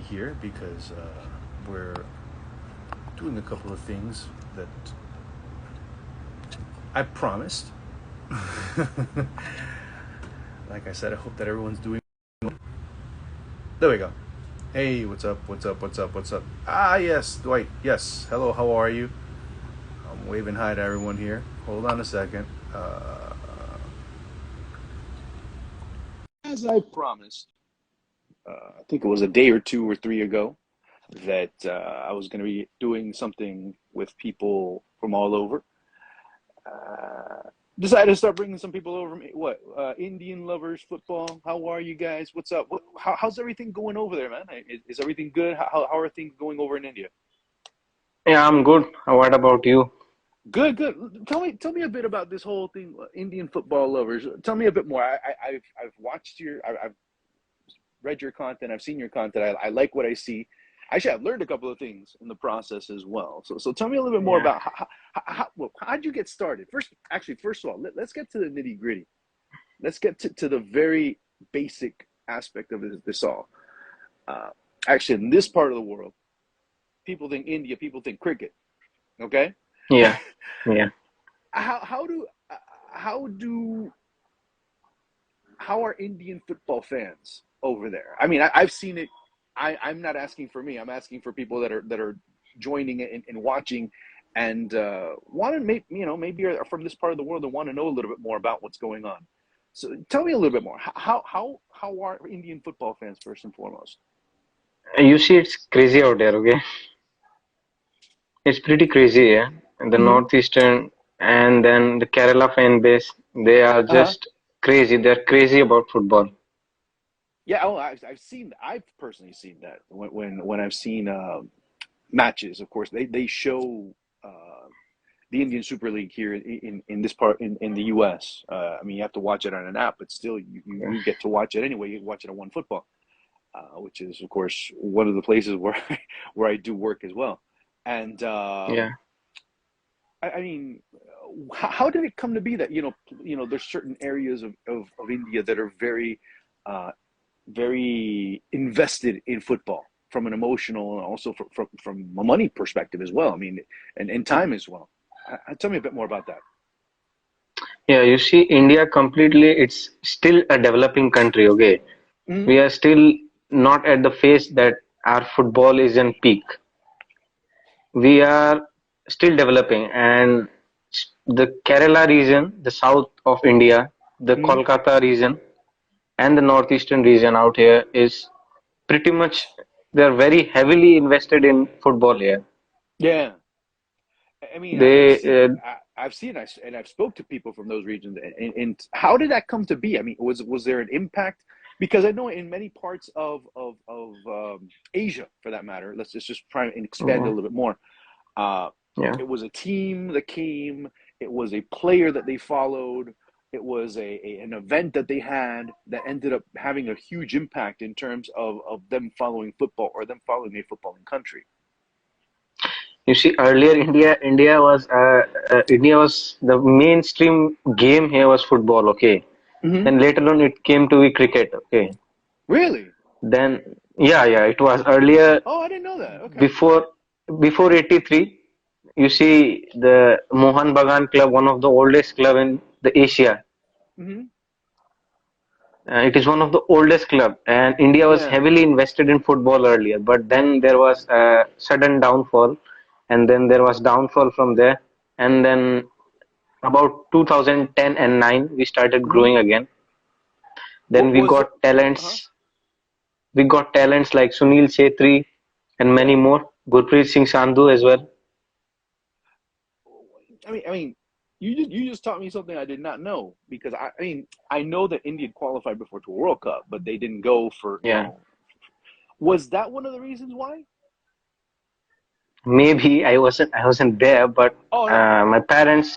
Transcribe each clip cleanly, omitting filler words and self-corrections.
here because we're doing a couple of things that I promised. Like I said, I hope that everyone's doing. There we go. Hey, what's up? What's up? What's up? What's up? Ah, yes, Dwight. Yes. Hello. How are you? I'm waving hi to everyone here. Hold on a second. As I promised, I think it was a day or two or three ago that I was going to be doing something with people from all over. Uh, Decided to start bringing some people over. What? Indian lovers, football. How are you guys? What's up? How's everything going over there, man? Is everything good? How are things going over in India? Yeah, I'm good. What about you? Good, good. Tell me a bit about this whole thing, Indian football lovers. Tell me a bit more. I've watched I've read your content. I've seen your content. I like what I see. Actually, I've learned a couple of things in the process as well. So tell me a little bit more Yeah, about how'd you get started? First of all, let's get to the nitty gritty. Let's get to the very basic aspect of this all. Uh, Actually, in this part of the world, people think India, people think cricket. Okay, yeah, yeah. how do how do how are Indian football fans over there? I mean, I've seen it. I'm not asking for me. I'm asking for people that are joining it and watching, and want to maybe are from this part of the world and want to know a little bit more about what's going on. So tell me a little bit more. How are Indian football fans first and foremost? You see, it's crazy out there, okay? It's pretty crazy, yeah. And the Hmm. Northeastern and then the Kerala fan base, they are Uh huh. just crazy. They're crazy about football. Yeah. Oh, I've seen. I've personally seen that when I've seen matches. Of course, they show. The Indian Super League here in this part in the U.S. I mean, you have to watch it on an app, but still, Yeah, you get to watch it anyway. You watch it on One Football, which is, of course, one of the places where where I do work as well. And yeah. I mean, how did it come to be that there's certain areas of India that are uh, very invested in football from an emotional and also from a money perspective as well. I mean, and time as well. Tell me a bit more about that. Yeah, you see, India completely, it's still a developing country, okay? Hmm. We are still not at the phase that our football is in peak. We are still developing, and the Kerala region, the south of India, the Hmm. Kolkata region, and the northeastern region out here is pretty much they're very heavily invested in football here. Yeah, I mean, They I've seen, and I've spoke to people from those regions, and how did that come to be? I mean, was there an impact? Because I know in many parts of Asia, for that matter, let's just try and expand it a yeah, little bit more. Uh, yeah. it was a team that came. It was a player that they followed. It was an event that they had that ended up having a huge impact in terms of them following football or them following a footballing country. You see, earlier India was the mainstream game here was football, okay. Hmm. Then later on it came to be cricket, okay. Really? Then yeah, it was earlier Oh, I didn't know that. Okay. before before 83. You see the Mohan Bagan Club, one of the oldest club in the Asia. Hmm. It is one of the oldest club, and India was Yeah. heavily invested in football earlier. But then there was a sudden downfall, and then there was downfall from there, and then about 2010 and 9 we started Hmm. growing again. Then What was it? Uh-huh. we got talents like Sunil Chhetri and many Yeah. more, Gurpreet Singh Sandhu as well. I mean, you just taught me something I did not know because I mean I know that India qualified before to a World Cup, but they didn't go for Yeah, Was that one of the reasons why? maybe I wasn't there, but Oh no, my parents,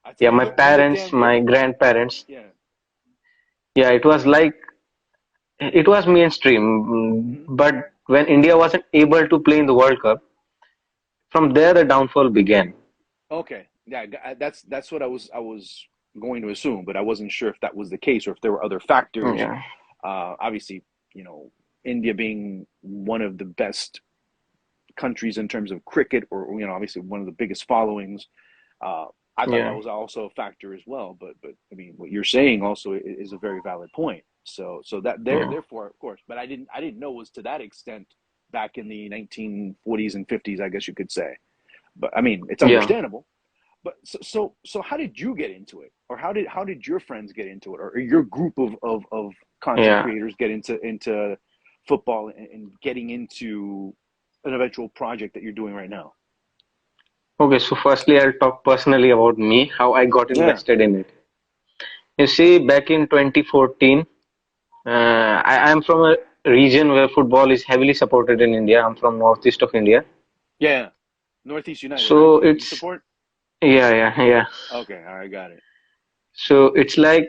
I tell yeah, you, my you're parents, damn good my then. grandparents, Yeah. yeah, it was like it was mainstream. Hmm. But when India wasn't able to play in the World Cup, from there the downfall began. Okay. Yeah, that's what I was going to assume, but I wasn't sure if that was the case or if there were other factors. Yeah, Obviously, you know, India being one of the best countries in terms of cricket, or obviously one of the biggest followings. Uh, I thought that Yeah, was also a factor as well. But I mean, what you're saying also is a very valid point. So that yeah, therefore, of course, but I didn't know it was to that extent back in the 1940s and 50s, I guess you could say. But I mean, it's yeah, understandable. But so how did you get into it, or how did your friends get into it, or your group of content yeah. creators get into football, and getting into an eventual project that you're doing right now? Okay, so firstly, I'll talk personally about me, how I got Yeah, invested in it. You see, back in 2014, I am from a region where football is heavily supported in India. I'm from northeast of India. yeah. Northeast United, right? So You it's, support? yeah, yeah, yeah. Okay, all right, got it. So it's like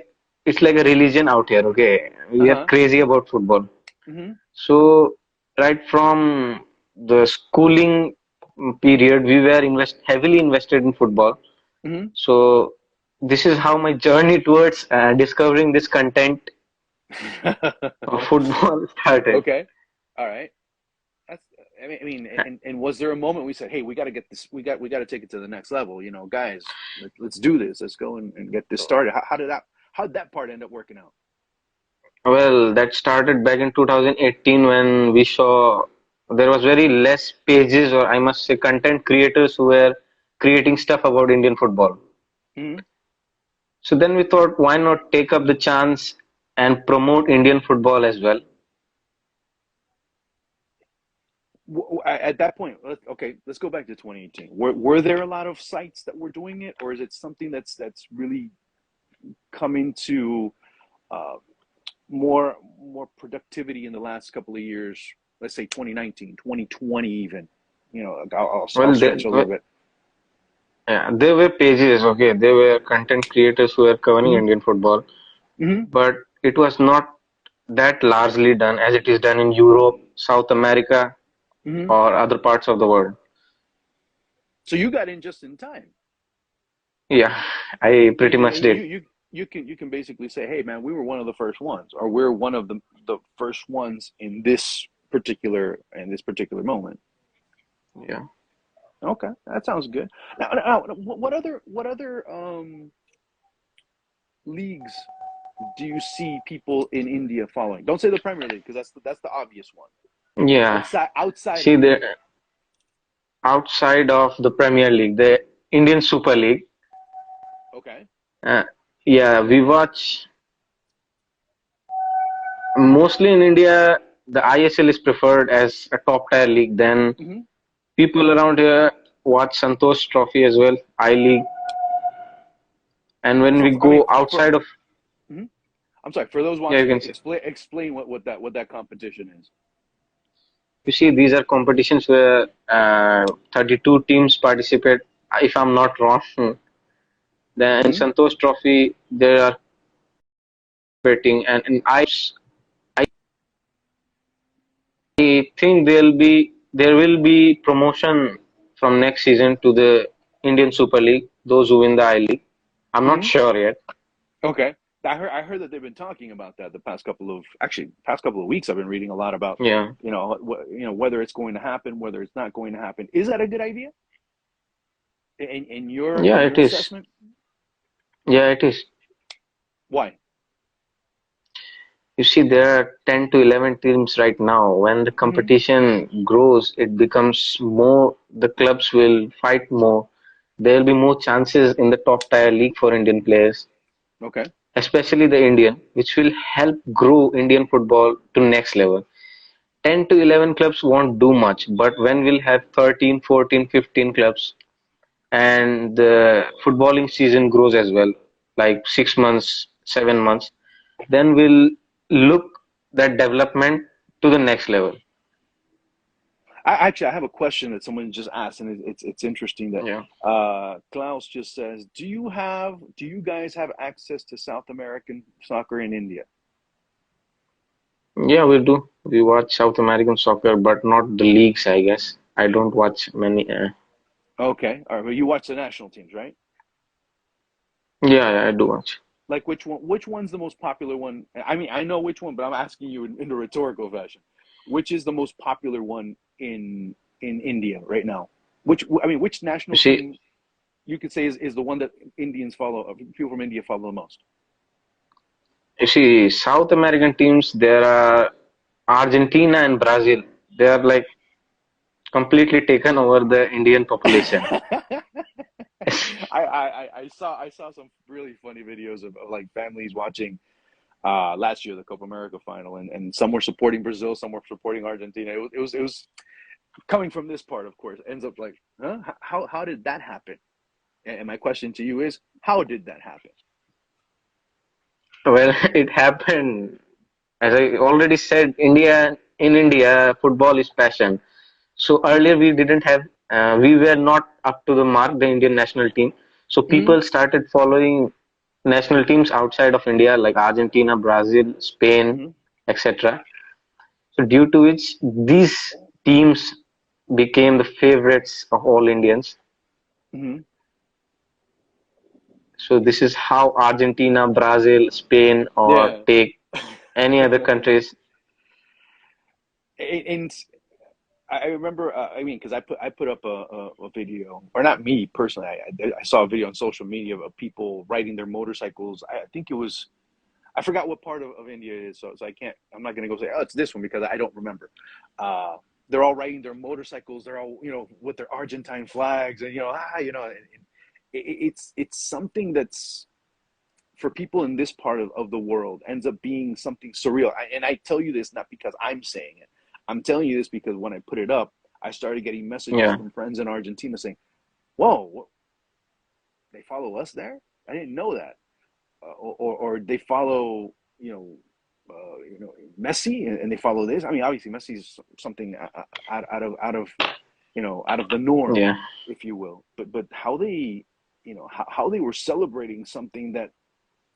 a religion out here, okay? Uh We are huh. crazy about football. Mm-hmm. So right from the schooling period, we were heavily invested in football. So this is how my journey towards discovering this content of Mm-hmm. football started. Okay, all right. That's, I mean, and was there a moment we said, "Hey, we got to get this. We got to take it to the next level." Guys, let's do this. Let's go and get this started. How did that part end up working out? Well, that started back in 2018 when we saw there was very less pages, or I must say content creators who were creating stuff about Indian football. Hmm. So then we thought, why not take up the chance and promote Indian football as well? At that point, okay, let's go back to 2018. Were there a lot of sites that were doing it, or is it something that's really coming to uh, more productivity in the last couple of years? Let's say 2019, 2020, even. I'll Well, stretch a little bit. yeah, there were pages, okay, there were content creators who were covering Hmm. Indian football, Hmm. but it was not that largely done as it is done in Europe, South America, Hmm. or other parts of the world. So you got in just in time. Yeah, I pretty You much you did. you you can basically say, hey man, we were one of the first ones, or we're one of the first ones in this particular moment. Yeah. Okay, that sounds good. Now, what other leagues do you see people in India following? Don't say the Premier League, because that's the obvious one. Yeah. Outside See, of the India. outside of the Premier League, the Indian Super League, Okay. uh, yeah, we watch mostly in India, the ISL is preferred as a top tier league. Then Hmm. people around here watch Santosh Trophy as well, I League. And when we I mean, go outside of, mhm. I'm sorry, for those yeah, you watching. can say, Explain what that competition is. you see, these are competitions where 32 teams participate, if I'm not wrong. Then in Hmm. Santosh Trophy, there are betting, and I think there will be promotion from next season to the Indian Super League, those who win the I League. I'm not Hmm. sure yet. Okay. I heard that they've been talking about that the past couple of weeks. I've been reading a lot about, Yeah, whether it's going to happen, whether it's not going to happen. Is that a good idea in your yeah, in it your is. assessment? Yeah, it is. Why? You see, there are 10 to 11 teams right now. When the Hmm. competition grows, it becomes more, the clubs will fight more. There will be more chances in the top tier league for Indian players, Okay. especially the Indian, which will help grow Indian football to next level. 10 to 11 clubs won't do much, but when we'll have 13, 14, 15 clubs and the footballing season grows as well, like 6 months, 7 months, then we'll look that development to the next level. I have a question that someone just asked, and it's interesting that Yeah. Klaus just says, do you guys have access to South American soccer in India? Yeah, we do. We watch South American soccer, but not the leagues, I guess. I don't watch many. Okay, all right. Well, you watch the national teams, right? Yeah, yeah, I do watch. Like which one? Which one's the most popular one? I mean, I know which one, but I'm asking you in a rhetorical fashion. which is the most popular one in India right now? Which You national see, team you could say is the one that Indians follow, people from India follow the most? South American teams, there are Argentina and Brazil. They are like completely taken over the Indian population. I saw some really funny videos of like families watching last year the Copa America final, and some were supporting Brazil, some were supporting Argentina. It was coming from this part, of course. Ends up like, huh? How did that happen? And my question to you is, how did that happen? Well, it happened. As I already said, in India, football is passion. So earlier we were not up to the mark, the Indian national team. So Mm-hmm. people started following national teams outside of India, like Argentina, Brazil, Spain, Mm-hmm. etc. So due to which these teams became the favorites of all Indians. Mm-hmm. So this is how Argentina, Brazil, Spain, or Yeah. take any other countries. And I remember, I mean, because I put up a video, or not me personally. I saw a video on social media of people riding their motorcycles. I think it was, I forgot what part of India it is, so I can't. I'm not gonna go say, oh, it's this one because I don't remember. Uh, they're all riding their motorcycles. They're all, with their Argentine flags, and it's something that's, for people in this part of the world, ends up being something surreal. And I tell you this not because I'm saying it. I'm telling you this because when I put it up, I started getting messages Yeah, from friends in Argentina saying, "Whoa, they follow us there? I didn't know that." Or they follow, Messi, and they follow this. I mean, obviously Messi's something out of the norm, yeah. if you will. But how they, how they were celebrating something that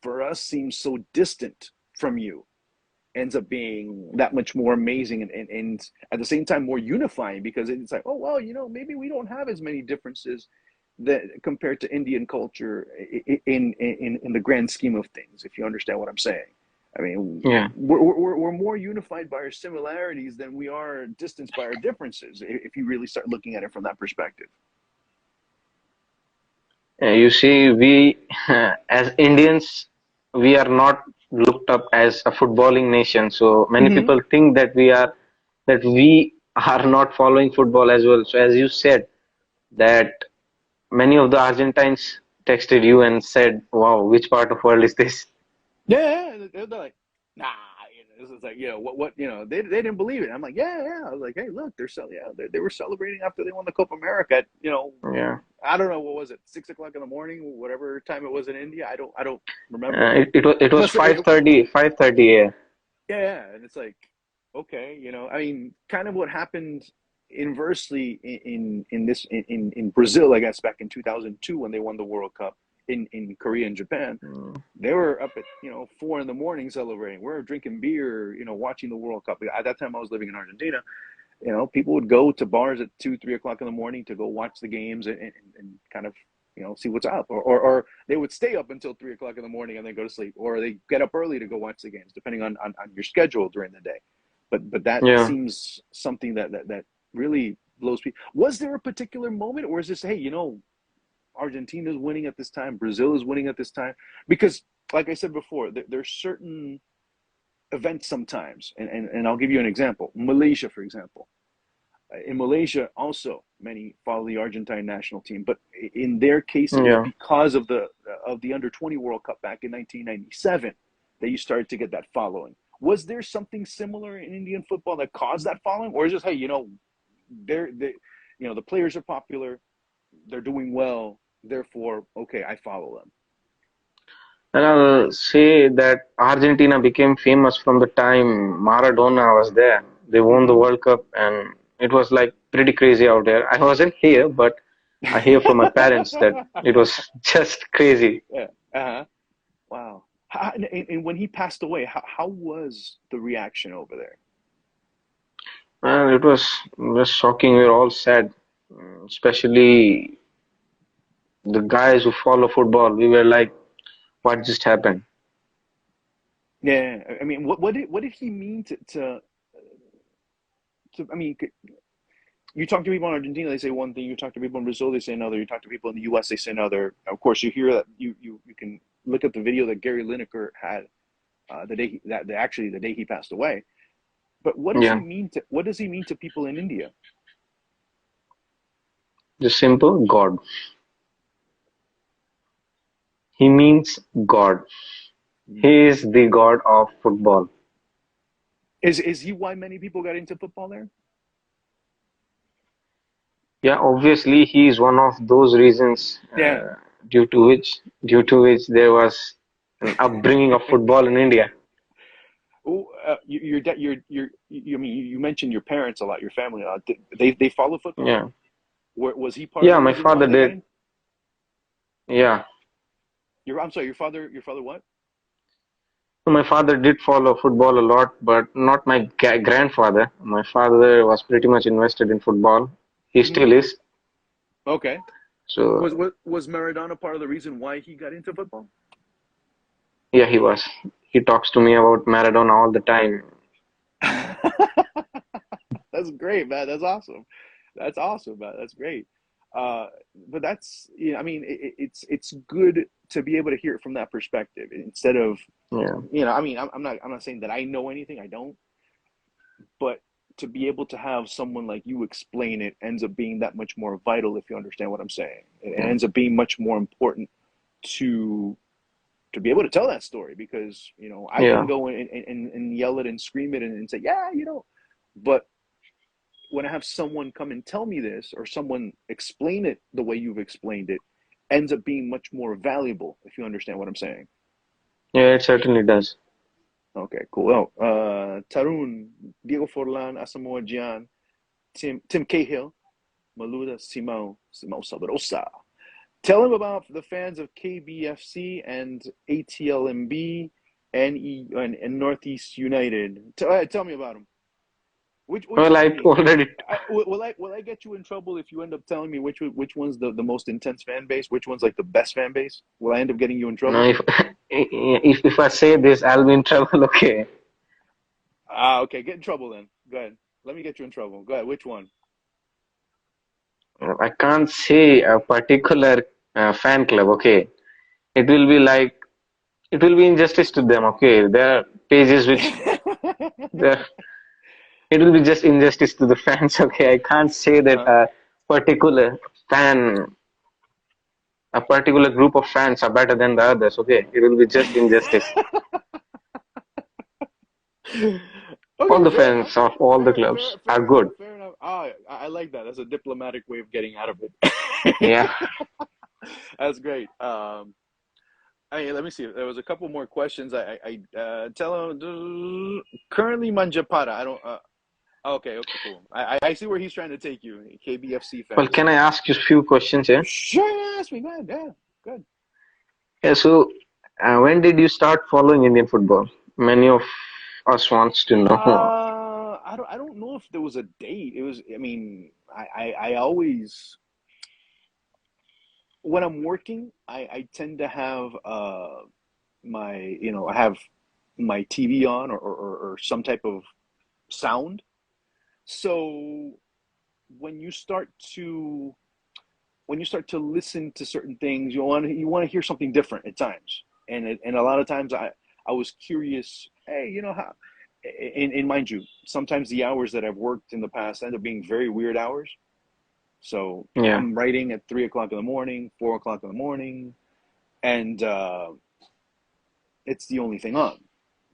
for us seems so distant from you, ends up being that much more amazing, and at the same time more unifying, because it's like, oh well, maybe we don't have as many differences that compared to Indian culture in the grand scheme of things, if you understand what I'm saying. I mean, Yeah. we're more unified by our similarities than we are distanced by our differences, if you really start looking at it from that perspective. We as Indians, we are not looked up as a footballing nation. So many Mm-hmm. people think that we are not following football as well. So as you said, that many of the Argentines texted you and said, "Wow, which part of world is this?" Yeah, they're like, nah, this is like, what, they didn't believe it. I'm like, yeah, yeah. I was like, hey, look, they were celebrating after they won the Copa America at, Yeah, I don't know, what was it, 6 o'clock in the morning, whatever time it was in India. I don't remember. it was Must have, 5:30, 5:30 a.m. yeah, yeah, and it's like, okay, I mean, kind of what happened inversely in Brazil, I guess, back in 2002 when they won the World Cup in Korea and Japan. Mm, They were up at 4 in the morning celebrating. We're drinking beer, watching the World Cup. At that time, I was living in Argentina. People would go to bars at 2, 3 o'clock in the morning to go watch the games, and kind of see what's up, or they would stay up until 3 o'clock in the morning and then go to sleep, or they get up early to go watch the games, depending on your schedule during the day. But that Yeah. seems something that really blows people. Was there a particular moment, or is this, hey, Argentina's winning at this time, Brazil is winning at this time? Because, like I said before, there's certain events sometimes, and I'll give you an example. Malaysia, for example. In Malaysia, also many follow the Argentine national team, but in their case, it was Yeah. because of the under 20 World Cup back in 1997 that you started to get that following. Was there something similar in Indian football that caused that following, or is it just, hey, they the players are popular, they're doing well, therefore, okay, I follow them. And I'll say that Argentina became famous from the time Maradona was there. They won the Mm-hmm. World Cup, and it was like pretty crazy out there. I wasn't here, but I hear from my parents that it was just crazy. Yeah. Uh-huh. Wow. And when he passed away, how was the reaction over there? And it was shocking. We were all sad, especially the guys who follow football. We were like, what just happened? Yeah, I mean, what did he mean to I mean, you talk to people in Argentina, they say one thing. You talk to people in Brazil, they say another. You talk to people in the U.S., they say another. Of course, you hear that you can look at the video that Gary Lineker had the day actually the day he passed away. But Yeah, what does he mean to people in India? the simple God. He means God. He is the God of football. Is he why many people got into football there? Yeah, obviously he is one of those reasons Damn. due to which there was an upbringing of football in India. Oh, I mean, you mentioned your parents a lot, your family a lot. They follow football. Yeah, Was he part of yeah, the my reason why father they got did. in? Yeah, I'm sorry, your father what? so my father did follow football a lot, but not my grandfather. My father was pretty much invested in football. He Hmm. still is. Okay. So Was Maradona part of the reason why he got into football? yeah, he was. He talks to me about Maradona all the time. That's great, man. That's awesome. That's awesome, man. That's great. Uh, but that's I mean, it's good to be able to hear it from that perspective instead of Yeah, I mean, I'm not saying that I know anything. I don't, but to be able to have someone like you explain it ends up being that much more vital if you understand what I'm saying. It yeah, ends up being much more important to be able to tell that story because I can yeah. go and yell it and scream it and say yeah but when I have someone come and tell me this or someone explain it the way you've explained it ends up being much more valuable if you understand what I'm saying. Yeah, it certainly does. Okay, cool. Oh, Tarun, Diego Forlan, Asamoah Gyan, Tim Cahill, Maluda Simão Sabrosa. Tell him about the fans of KBFC and ATLMB and Northeast United. Tell me about them. Which Well, I I mean, already will I get you in trouble if you end up telling me which one's the most intense fan base? Which one's like the best fan base? Will I end up getting you in no. trouble? If I say this, I'll be in trouble. Okay. Ah, okay, get in trouble then. Go ahead. Let me get you in trouble. Go ahead. Which one? I can't say a particular fan club. Okay. It will be like it will be injustice to them. Okay. There are pages which there it will be just injustice to the fans. Okay. I can't say that Uh-huh. particular fan a particular group of fans are better than the others. Okay. It will be just injustice. All Okay, the fair enough. fans of all the Fair, clubs fair, are fair enough. good. Fair enough. Ah, I like that. That's a diplomatic way of getting out of it. Yeah. That's great. Let me see. There was a couple more questions. Tell him currently Manjapara. I don't. Okay, okay, cool. I see where he's trying to take you. KBFC Well, fans. can I ask you a few questions here? Sure, ask me. Go ahead. Yeah, good. Yeah, so when did you start following Indian football? Many of us wants to know. I don't know if there was a date. It was. I mean, I always when I'm working, I tend to have my I have my TV on or some type of sound. So when you start to listen to certain things, you want to hear something different at times, and a lot of times I was curious. Hey, how? And mind you, sometimes the hours that I've worked in the past end up being very weird hours. So Yeah, I'm writing at 3 o'clock in the morning, 4 o'clock in the morning, and it's the only thing on.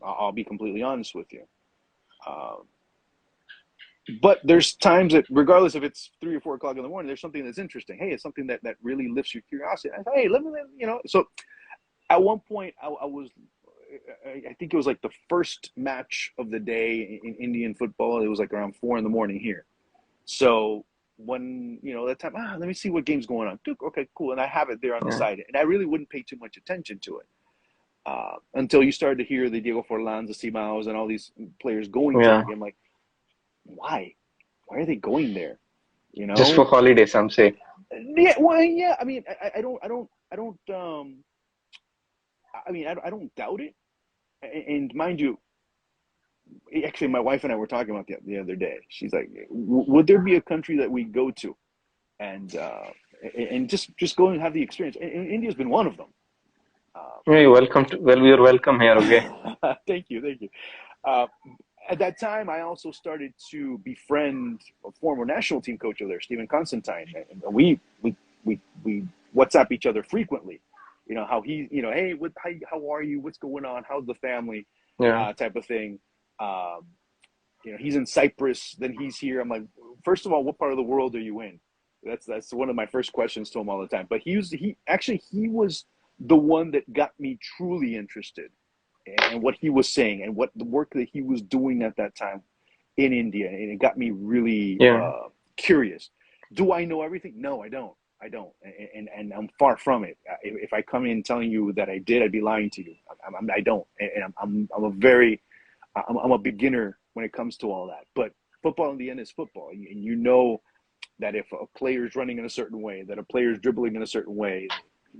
I'll be completely honest with you. Uh, but there's times that, regardless if it's 3 or 4 o'clock in the morning, there's something that's interesting. Hey, it's something that really lifts your curiosity. I say, hey, So at one point, I was, I think it was like the first match of the day in Indian football. It was like around 4 in the morning here. So when that time, let me see what game's going on. Okay, cool, and I have it there on the yeah, side, and I really wouldn't pay too much attention to it until you started to hear the Diego Forlans, the Simaos, and all these players going to yeah. that game. Like, why? Why are they going there? You Just for know? holiday, some say. Yeah. Well, yeah. I mean, I don't. I mean, I don't doubt it. And mind you, actually, my wife and I were talking about the other day. She's like, would there be a country that we go to and just go and have the experience? And India's been one of them. Hey, welcome to, well, you're welcome here, okay? Thank you, thank you. Uh, at that time, I also started to befriend a former national team coach over there, Stephen Constantine, and we WhatsApp each other frequently. You know how he, hey, how are you? What's going on? How's the family? Yeah, Type of thing. Um, he's in Cyprus, then he's here. I'm like, first of all, what part of the world are you in? That's one of my first questions to him all the time. But he was the one that got me truly interested and what he was saying and what the work that he was doing at that time in India, and it got me really yeah, curious. Do I know everything? No, I don't. I don't, and I'm far from it. If I come in telling you that I did, I'd be lying to you. I don't, and I'm a beginner when it comes to all that. But football in the end is football, and you know that if a player is running in a certain way, that a player is dribbling in a certain way,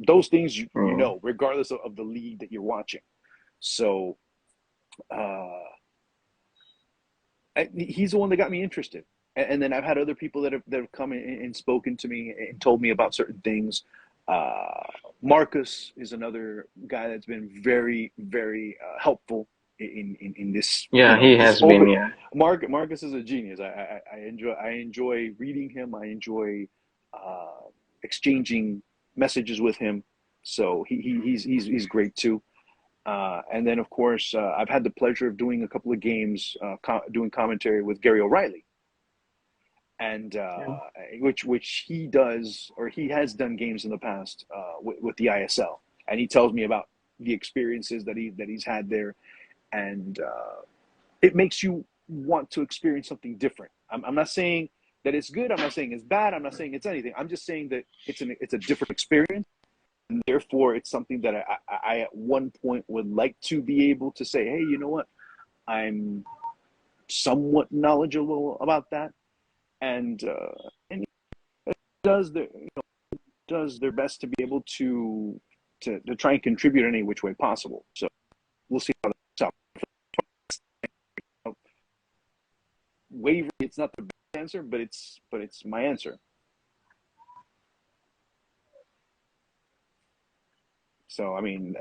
those things you mm, know, regardless of the league that you're watching. So uh, he's the one that got me interested. And then I've had other people that have come in and spoken to me and told me about certain things. Uh, Marcus is another guy that's been very, very helpful in this. yeah, he This has been, open. yeah. Marcus is a genius. I enjoy reading him. I enjoy exchanging messages with him. So he's great too. And then, of course, I've had the pleasure of doing a couple of games, doing commentary with Gary O'Reilly, and Yeah, which he does, or he has done games in the past with the ISL, and he tells me about the experiences that he's had there, and it makes you want to experience something different. I'm not saying that it's good. I'm not saying it's bad. I'm not saying it's anything. I'm just saying that it's a different experience, and therefore it's something that I at one point would like to be able to say, hey, you know what, I'm somewhat knowledgeable about that, and does their does their best to be able to try and contribute in any which way possible. So we'll see how that's out. Wavering, it's not the best answer, but it's my answer. So I mean,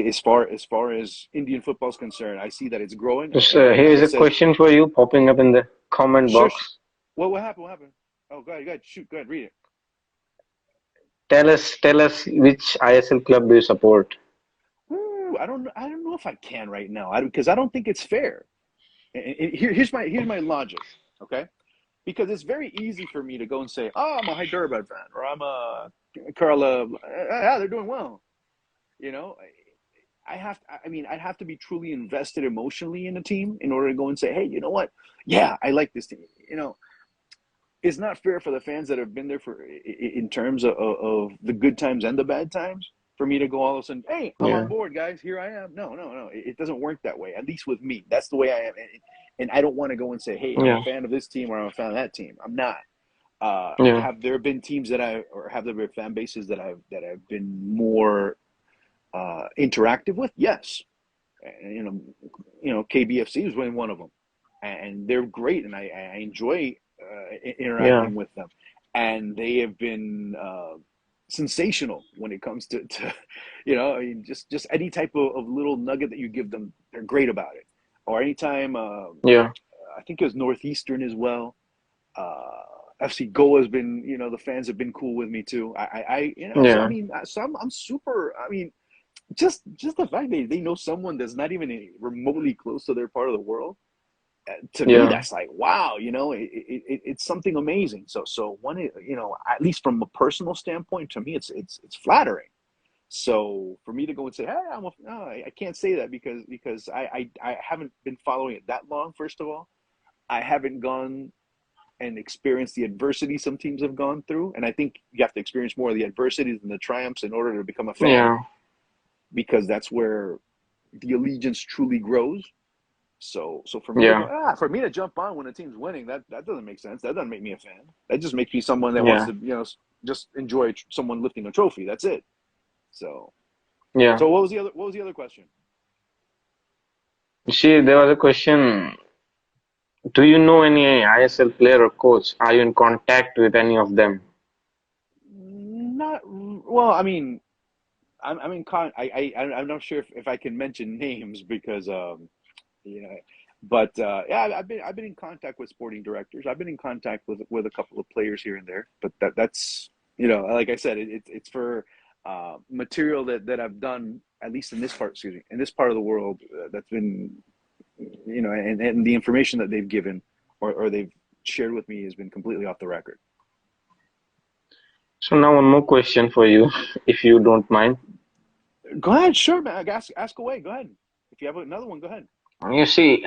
as far as Indian football is concerned, I see that it's growing. so And like here's I a said, question for you popping up in the comment sure. box. What happened? What happened? Oh, go ahead. Go ahead. Shoot. Go ahead. Read it. Tell us which ISL club do you support? Ooh, I don't know if I can right now, because I don't think it's fair. Here's my logic. Okay, because it's very easy for me to go and say, oh, I'm a Hyderabad fan, or I'm a Kerala. Yeah, they're doing well. You know, I'd have to be truly invested emotionally in a team in order to go and say, hey, you know what? Yeah, I like this team. It's not fair for the fans that have been there in terms of the good times and the bad times for me to go all of a sudden, hey, I'm on Yeah, board, guys. Here I am. No, no, no. It doesn't work that way. At least with me, that's the way I am. And I don't want to go and say, hey, I'm a yeah, fan of this team or I'm a fan of that team. I'm not. yeah, Have there been teams or have there been fan bases that I've been more interactive with? Yes. And, KBFC was one of them, and they're great, and I enjoy yeah, interacting with them, and they have been sensational when it comes to I mean, just any type of little nugget that you give them, they're great about it. Or anytime, yeah, I think it was Northeastern as well. Uh, FC Goa has been, the fans have been cool with me too. So I yeah, mean, I'm super. I mean, just the fact they know someone that's not even remotely close to their part of the world, to me yeah, that's like wow, it's something amazing. So at least from a personal standpoint, to me it's flattering. So for me to go and say, hey, no, I can't say that because I haven't been following it that long. First of all, I haven't gone and experienced the adversity some teams have gone through, and I think you have to experience more of the adversities than the triumphs in order to become a fan, yeah, because that's where the allegiance truly grows. So yeah, for me to jump on when a team's winning, that doesn't make sense. That doesn't make me a fan. That just makes me someone that wants yeah, to, just enjoy someone lifting a trophy. That's it. So yeah. so what was the other question? You see, there was a question. Do you know any ISL player or coach? Are you in contact with any of them? Not well. I mean, I'm in I'm not sure if I can mention names because you know, but yeah, I've been in contact with sporting directors. I've been in contact with a couple of players here and there. But that's like I said, it's for material that I've done at least in this part. Excuse me, in this part of the world that's been and the information that they've given or they've shared with me has been completely off the record. So now one more question for you, if you don't mind. Go ahead, sure, man. Ask away. Go ahead. If you have another one, go ahead. You see,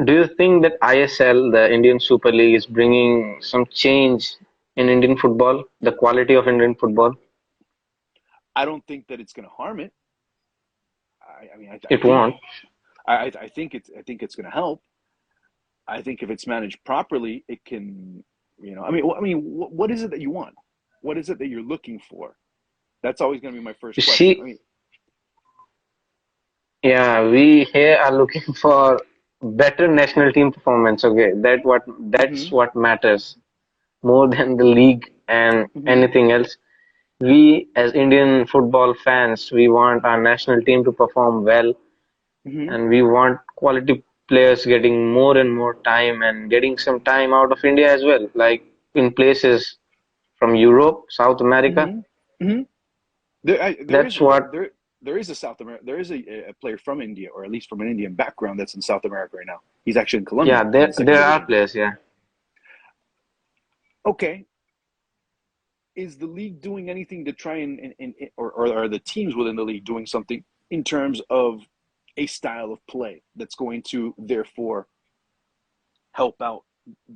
do you think that ISL, the Indian Super League, is bringing some change in Indian football, the quality of Indian football? I don't think that it's going to harm it. I mean, I It think won't. I think it's going to help. I think if it's managed properly, it can. What is it that you want? What is it that you're looking for? That's always going to be my You first question. I see, mean, yeah, we here are looking for better national team performance. Okay, that's hmm what matters more than the league and hmm anything else. We as Indian football fans, we want our national team to perform well, hmm and we want quality players getting more and more time and getting some time out of India as well, like in places from Europe, South America. hmm hmm there That's is what, there is a South America there is a player from India or at least from an Indian background that's in South America right now. He's actually in yeah, Colombia in there the second there are division. players, yeah. Okay, is the league doing anything to try or are the teams within the league doing something in terms of a style of play that's going to therefore help out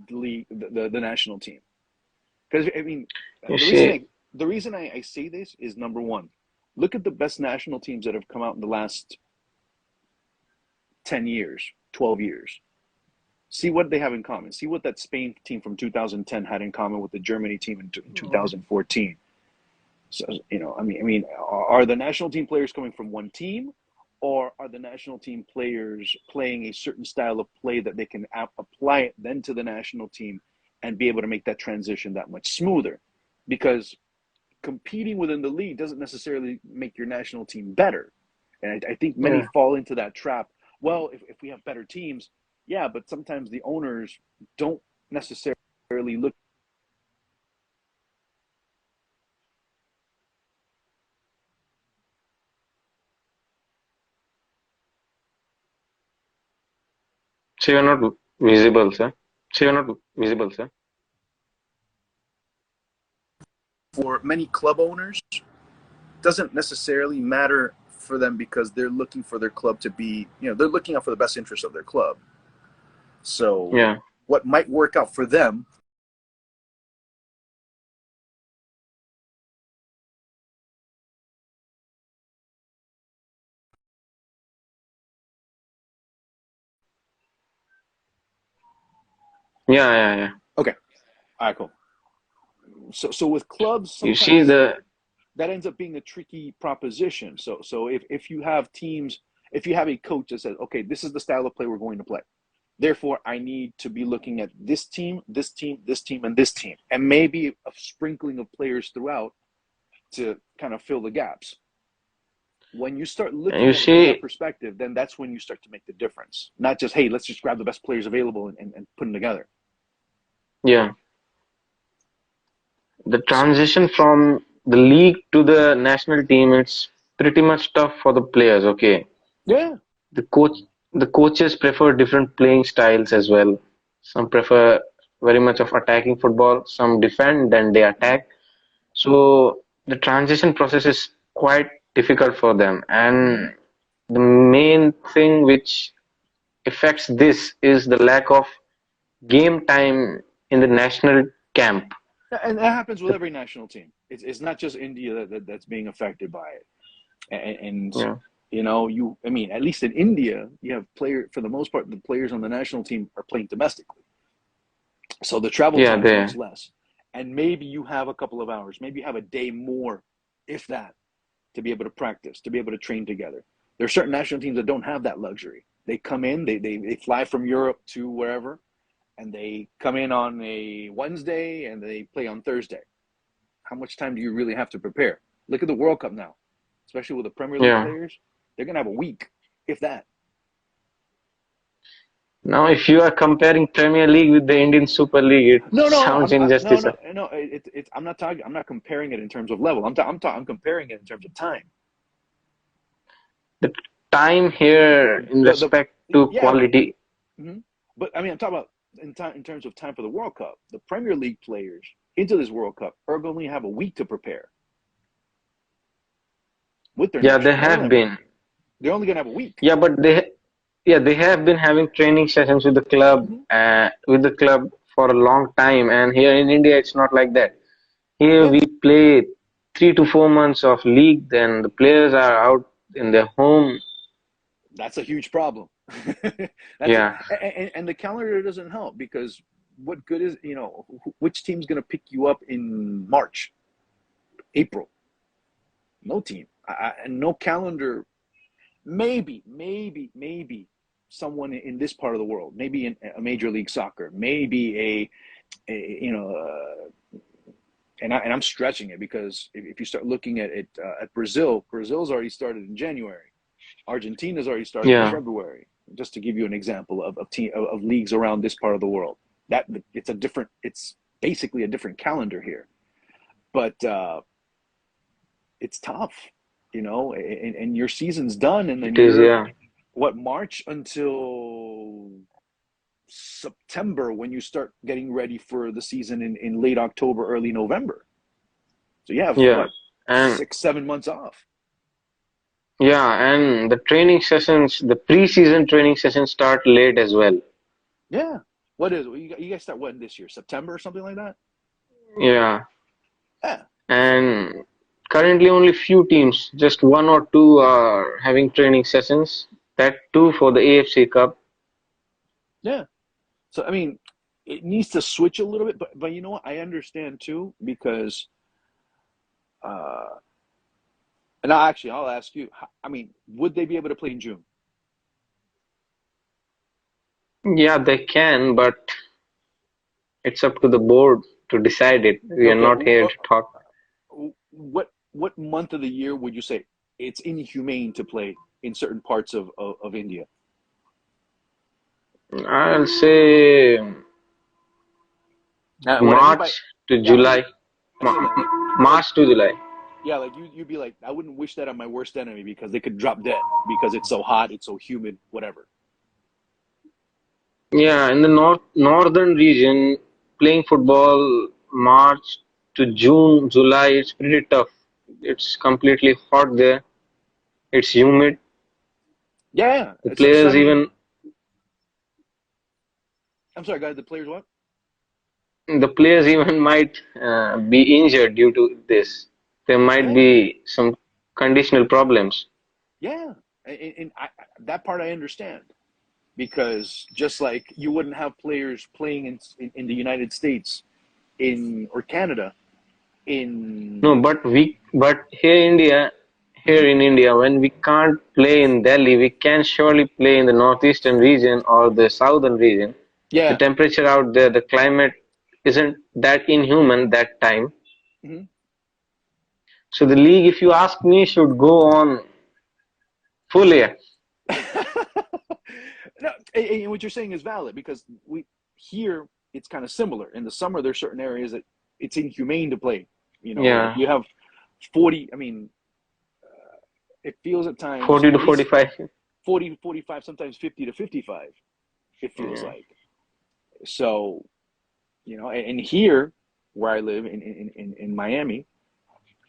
the league, the national team? Because I mean, You the reason see, I the reason I say this is number one, look at the best national teams that have come out in the last 10 years, 12 years. See what they have in common. See what that Spain team from 2010 had in common with the Germany team in 2014. So are the national team players coming from one team, or are the national team players playing a certain style of play that they can apply it then to the national team and be able to make that transition that much smoother? Because competing within the league doesn't necessarily make your national team better, and I think many yeah. fall into that trap. Well, if we have better teams, yeah, but sometimes the owners don't necessarily look. So you're not visible, sir. So you're not visible, sir. For many club owners, doesn't necessarily matter for them because they're looking for their club to be, they're looking out for the best interest of their club. So Yeah. what might work out for them. Yeah, yeah, yeah. Okay, all right, cool. So with clubs, You see sometimes the that ends up being a tricky proposition. So if you have teams, if you have a coach that says, okay, this is the style of play we're going to play. Therefore, I need to be looking at this team, this team, this team, and this team, and maybe a sprinkling of players throughout to kind of fill the gaps. When you start you looking at it from that see, perspective, then that's when you start to make the difference. Not just, hey, let's just grab the best players available and put them together. yeah, the So, transition from the league to the national team, it's pretty much tough for the players, okay? yeah. The coach, the coaches prefer different playing styles as well. Some prefer very much of attacking football, some defend, then they attack. So the transition process is quite difficult for them. And the main thing which affects this is the lack of game time in the national camp. And that happens with The- every national team. It's not just India that's being affected by it. And Yeah, I mean, at least in India, you have for the most part, the players on the national team are playing domestically. So the travel yeah, time is they, much less. And maybe you have a couple of hours, maybe you have a day more, if that, to be able to practice, to be able to train together. There are certain national teams that don't have that luxury. They come in, they fly from Europe to wherever, and they come in on a Wednesday and they play on Thursday. How much time do you really have to prepare? Look at the World Cup now, especially with the Premier League Yeah. players. They're gonna have a week, if that. Now, if you are comparing Premier League with the Indian Super League, it No. sounds injustice. No. I'm not talking. I'm not comparing it in terms of level. I'm comparing it in terms of time. The time here in The respect to Yeah, quality. mhm. But I mean, I'm talking about in terms of time for the World Cup. The Premier League players into this World Cup are going to have a week to prepare with their Yeah, they national have talent. been. They're only going to have a week. Yeah, but they have been having training sessions Mhm. with the club for a long time, and here in India, it's not like that. Here Yeah, we play 3 to 4 months of league, then the players are out in their home. that's a huge problem. That's Yeah, and the calendar doesn't help because what good is which team's going to pick you up in March, April? No team, and no calendar. Maybe someone in this part of the world, maybe in a major league soccer, maybe a and I'm stretching it because if you start looking at it at Brazil's already started in January. Argentina's already started in yeah, February. Just to give you an example of leagues around this part of the world, that it's basically a different calendar here, but it's tough, and your season's done, and then it is. you're Yeah, what March until September when you start getting ready for the season in late October, early November. So you have yeah, what and 6, 7 months off. and the training sessions, the pre-season training sessions start late as well. Yeah. What is you guys start when this year? September or something like that? Yeah, Yeah. So and currently only few teams, just one or two are having training sessions. That too for the AFC Cup. yeah. So I mean, it needs to switch a little bit, but you know what? I understand too because uh and I'll ask you. I mean, would they be able to play in June? Yeah, they can, but it's up to the board to decide it. We are Okay. not here to talk. What month of the year would you say it's inhumane to play in certain parts of India? I'll say What I mean by March to yeah, I mean July. I say that like March to July. yeah, like you'd be like, I wouldn't wish that on my worst enemy because they could drop dead because it's so hot, it's so humid, whatever. Yeah, in the northern region, playing football March to June, July, it's pretty tough. It's completely hot there. It's humid. Yeah. The So I players mean, even I'm sorry, guys. The players what? the players even might be injured due to this. There might Yeah, be some conditional problems. yeah. And that part I understand because just like you wouldn't have players playing in the United States in or Canada No, in. but here Mhm. in India, when we can't play in Delhi, we can surely play in the northeastern region or the southern region. The Yeah. temperature out there, the climate isn't that inhuman that time. Hmm. So the league, if you ask me, should go on full air. No, and what you're saying is valid because we here it's kind of similar. In the summer, there's certain areas that it's inhumane to play. Like Yeah, you have 40. I mean, it feels at times 40 to at least 45. 40 to 45, sometimes 50 to 55. It feels Yeah, like so. And here where I live in Miami,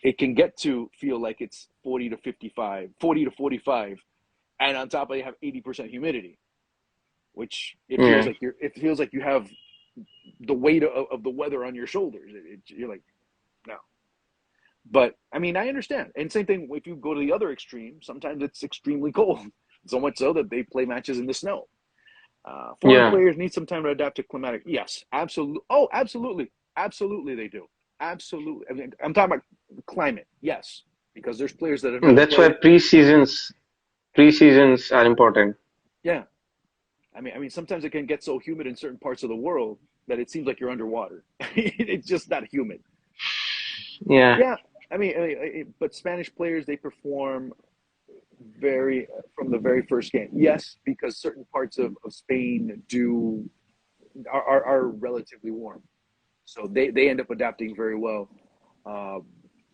it can get to feel like it's 40 to 55, 40 to 45, and on top of it, you have 80% humidity, which yeah, it feels like you have the weight of the weather on your shoulders. You're like, no. But I mean, I understand. And same thing if you go to the other extreme, sometimes it's extremely cold, so much so that they play matches in the snow. Foreign yeah. players need some time to adapt to climatic. Yes, absolutely. Oh, absolutely, absolutely, they do. Absolutely. I mean, I'm talking about climate. Yes, because there's players that have never That's why played. pre-seasons are important. Yeah. I mean, sometimes it can get so humid in certain parts of the world that it seems like you're underwater. It's just not humid. Yeah. Yeah. But Spanish players, they perform very from the very first game. Yes, because certain parts of Spain are relatively warm, so they end up adapting very well. Uh,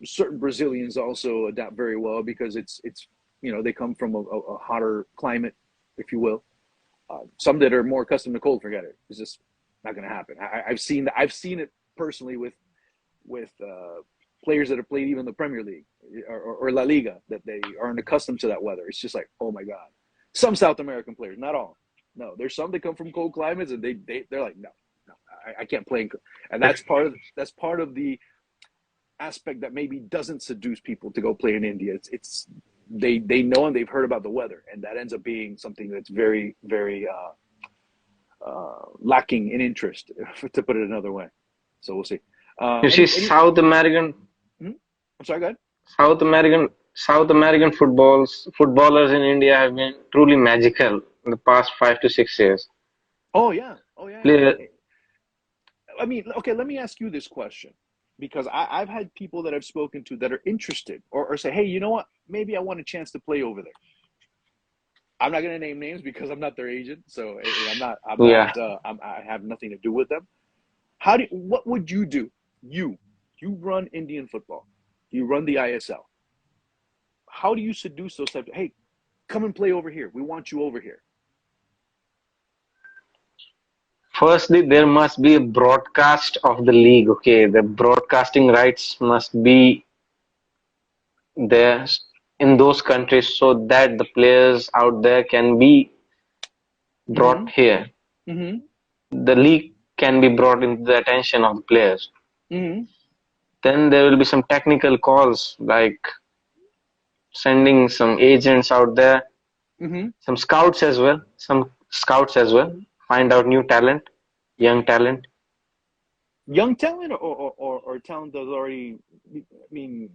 Certain Brazilians also adapt very well because it's they come from a hotter climate, if you will. Some that are more accustomed to cold, forget it. It's just not going to happen. I've seen it personally with players that have played even the Premier League or La Liga that they aren't accustomed to that weather. It's just like, oh my god. Some South American players, not all. No, there's some that come from cold climates and they're like, no, no, I can't play. And that's part of the aspect that maybe doesn't seduce people to go play in India. It's they know and they've heard about the weather, and that ends up being something that's very very lacking in interest, to put it another way. So we'll see. You see, Hmm? I'm sorry, go ahead. South American footballers in India have been truly magical in the past 5 to 6 years. Oh yeah, oh yeah. Player, Okay, let me ask you this question because I've had people that I've spoken to that are interested or say, hey, you know what? Maybe I want a chance to play over there. I'm not going to name names because I'm not their agent, so yeah. I have nothing to do with them. What would you do? You, you run Indian football. You run the ISL. How do you seduce those types? Hey, come and play over here. We want you over here. Firstly, there must be a broadcast of the league. Okay, the broadcasting rights must be there in those countries so that the players out there can be Mm-hmm. brought here. Mm-hmm. The league can be brought into the attention of the players. Mm-hmm. Then there will be some technical calls like sending some agents out there, Mm-hmm. some scouts as well, find out new talent, young talent. Young talent or talent that's already. I mean,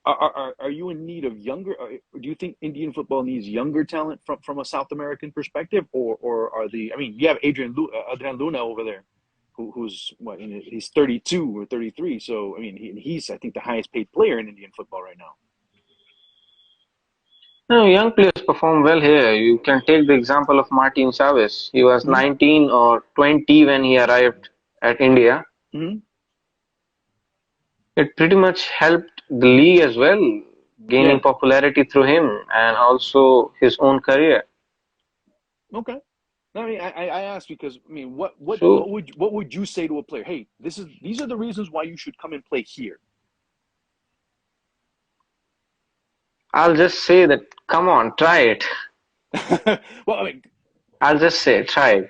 are you in need of younger? Do you think Indian football needs younger talent from a South American perspective, or are the? I mean, you have Adrian Luna over there, who's what? He's 32 or 33. So I mean, he's I think the highest paid player in Indian football right now. No, young players perform well here. You can take the example of Martin Chavez. He was Hmm. 19 or 20 when he arrived at India. Hmm. It pretty much helped the league as well, gaining Yeah. popularity through him and also his own career. Okay. No, I mean, I asked because I mean, So what would you say to a player? Hey, these are the reasons why you should come and play here. I'll just say that, come on, try it. Well, I mean, I'll just say, try it.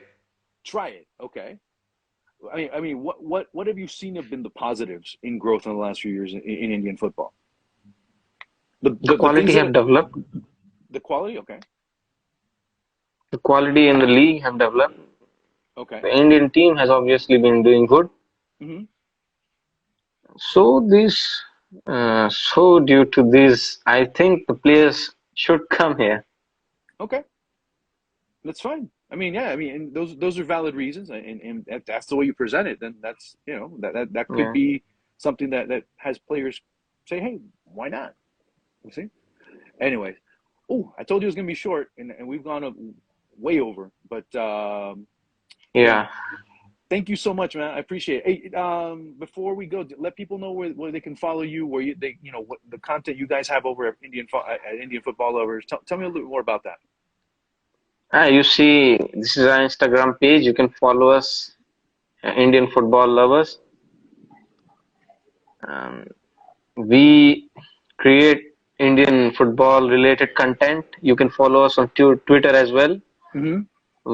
try it. Okay. I mean, what have you seen have been the positives in growth in the last few years in Indian football? The The things quality that have developed. the quality. Okay. The quality in the league have developed. Okay. The Indian team has obviously been doing good. Hmm. So due to this, I think the players should come here. Okay. That's fine. I mean, yeah. I mean, and those are valid reasons, and that's the way you present it. Then that's that could Yeah, be something that has players say, hey, why not? You see. Anyways, oh, I told you it was gonna be short, and we've gone up way over. But yeah, yeah, thank you so much, man. I appreciate it. Hey, before we go, let people know where they can follow you, where what the content you guys have over at Indian Football Lovers. Tell me a little bit more about that. You see, this is our Instagram page. You can follow us, Indian football lovers. Um, we create Indian football related content. You can follow us on Twitter as well. Mm-hmm.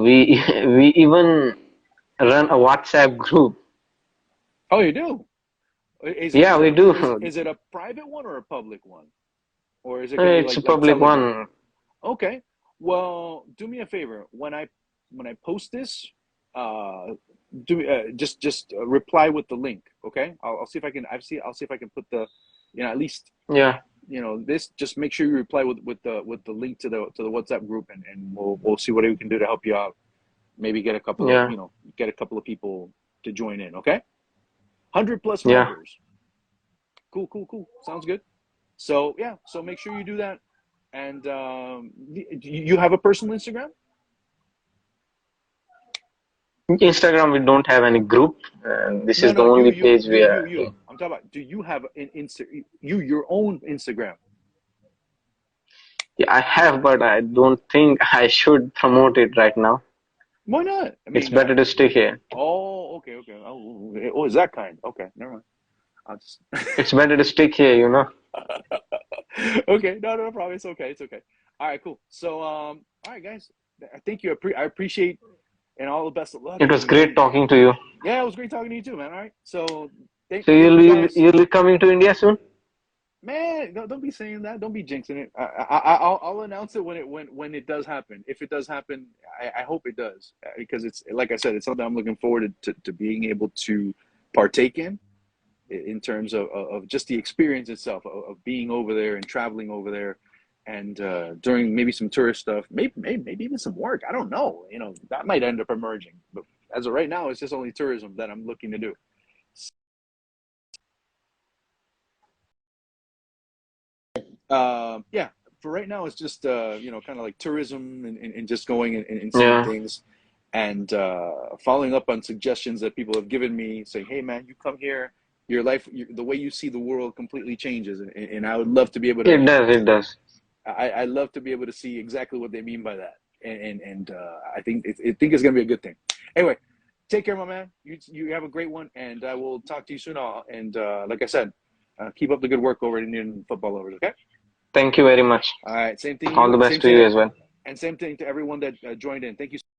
We we even run a WhatsApp group. Oh, you do? Is it Yeah, is it we a do. is it a private one or a public one, or is it going to be It's a like public Telegram? one. Okay. Well, do me a favor. When I post this, uh, just reply with the link. Okay. I'll see if I can. I'll see if I can put the, at least Yeah. this, just make sure you reply with the link to the WhatsApp group, and we'll see what we can do to help you out. Maybe get a couple of Yeah, get a couple of people to join in. Okay, 100 plus yeah. members. Cool, cool, cool. Sounds good. So yeah, so make sure you do that. And you have a personal Instagram? Instagram, we don't have any group, and this No, is the no, only page we are. you. I'm talking about. Do you have an your own Instagram? Yeah, I have, but I don't think I should promote it right now. Why not? I It's mean, better to stay here. okay, okay. Oh, is that kind? Okay, never mind. I'll just. It's better to stick here, you know. Okay, no problem. It's okay. It's okay. All right, cool. So, all right, guys. Thank you. I appreciate, and all the best of luck. It was great And talking to you. yeah, it was great talking to you too, man. All right. So, So thank you guys. you'll be coming to India soon? Man, don't be saying that. Don't be jinxing it. I'll announce it when it does happen. If it does happen, I hope it does, because it's like I said, it's something I'm looking forward to being able to partake in terms of just the experience itself of being over there and traveling over there, and doing maybe some tourist stuff, maybe even some work. I don't know. That might end up emerging, but as of right now, it's just only tourism that I'm looking to do. Yeah, for right now, it's just kind of like tourism, and just going and seeing Yeah. things, and following up on suggestions that people have given me, saying, "Hey, man, you come here, your life, the way you see the world completely changes," and I would love to be able to. It does, it does. I love to be able to see exactly what they mean by that, and I think it's gonna be a good thing. Anyway, take care, my man. You have a great one, and I will talk to you soon. And like I said, keep up the good work over at Indian Football Lovers. Okay. Thank you very much. All right. Same thing. All the You best same to you thing, as well. and same thing to everyone that joined in. Thank you.